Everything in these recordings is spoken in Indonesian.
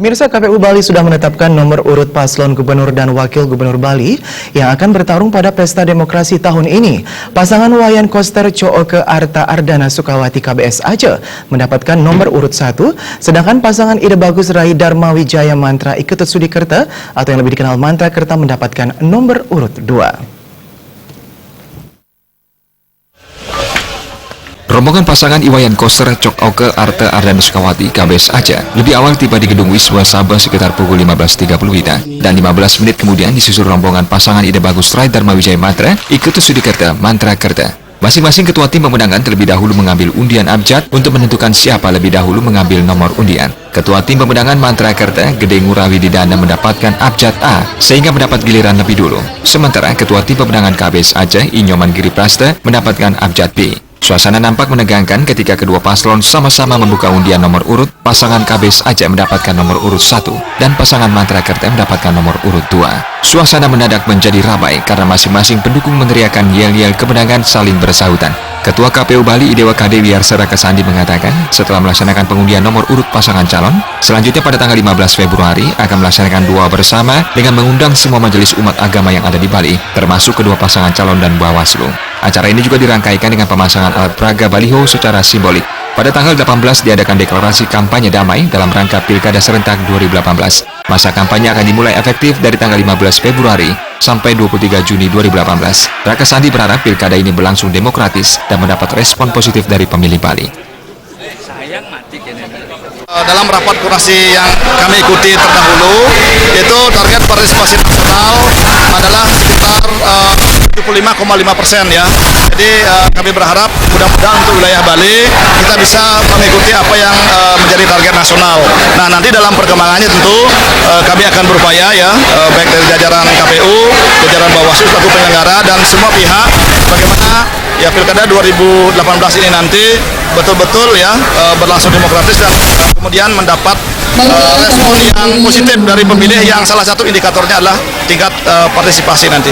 Pemirsa, KPU Bali sudah menetapkan nomor urut paslon gubernur dan wakil gubernur Bali yang akan bertarung pada Pesta Demokrasi tahun ini. Pasangan Wayan Koster Cooke Arta Ardana Sukawati KBS Aceh mendapatkan nomor urut 1, sedangkan pasangan Ide Bagus Rai Dharma Wijaya Mantra Iketut Sudikerta atau yang lebih dikenal Mantra Kerta mendapatkan nomor urut 2. Rombongan pasangan Iwayan Koster Cooke Arta Ardana Sukawati KBS Aceh lebih awal tiba di gedung Wisma Sabah sekitar pukul 15.30 WITA dan 15 menit kemudian disusul rombongan pasangan Ide Bagus Rai Dharma Wijaya Mantra Iketut Sudikerta Mantra Kerta. Masing-masing ketua tim pemenangan terlebih dahulu mengambil undian abjad untuk menentukan siapa lebih dahulu mengambil nomor undian. Ketua tim pemenangan Mantra Kerta Gede Ngurawi Didana mendapatkan abjad A sehingga mendapat giliran lebih dulu. Sementara ketua tim pemenangan KBS Aceh Inyoman Giri Praste mendapatkan abjad B. Suasana nampak menegangkan ketika kedua paslon sama-sama membuka undian nomor urut. Pasangan KBS Aceh mendapatkan nomor urut 1 dan pasangan Mantra Kerta mendapatkan nomor urut 2. Suasana mendadak menjadi ramai karena masing-masing pendukung meneriakan yel-yel kemenangan saling bersahutan. Ketua KPU Bali Idewa KD Wiyarsara Kesandi mengatakan setelah melaksanakan pengundian nomor urut pasangan calon, selanjutnya pada tanggal 15 Februari akan melaksanakan doa bersama dengan mengundang semua majelis umat agama yang ada di Bali, termasuk kedua pasangan calon dan Bawaslu. Acara ini juga dirangkaikan dengan pemasangan alat peraga baliho secara simbolik. Pada tanggal 18 diadakan deklarasi kampanye damai dalam rangka Pilkada Serentak 2018. Masa kampanye akan dimulai efektif dari tanggal 15 Februari sampai 23 Juni 2018. Raka Sandi berharap pilkada ini berlangsung demokratis dan mendapat respon positif dari pemilih Bali. Dalam rapat koordinasi yang kami ikuti terdahulu, itu target partisipasi nasional adalah sekitar 75,5% ya. Jadi kami berharap mudah-mudahan untuk wilayah Bali kita bisa mengikuti apa yang menjadi target nasional. Nah, nanti dalam perkembangannya tentu kami akan berupaya ya, baik dari jajaran KPU, jajaran Bawaslu selaku penyelenggara dan semua pihak bagaimana ya Pilkada 2018 ini nanti betul-betul ya berlangsung demokratis dan kemudian mendapat respon yang positif dari pemilih yang salah satu indikatornya adalah tingkat partisipasi nanti.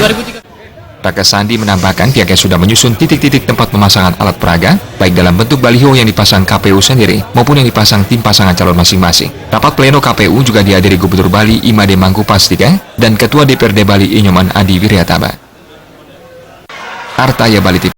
Raka Sandi menambahkan pihaknya sudah menyusun titik-titik tempat pemasangan alat peraga, baik dalam bentuk baliho yang dipasang KPU sendiri maupun yang dipasang tim pasangan calon masing-masing. Rapat pleno KPU juga dihadiri Gubernur Bali Imade Mangkupastika dan Ketua DPRD Bali Inyoman Adi Wiryatama. Artaya Bali TV.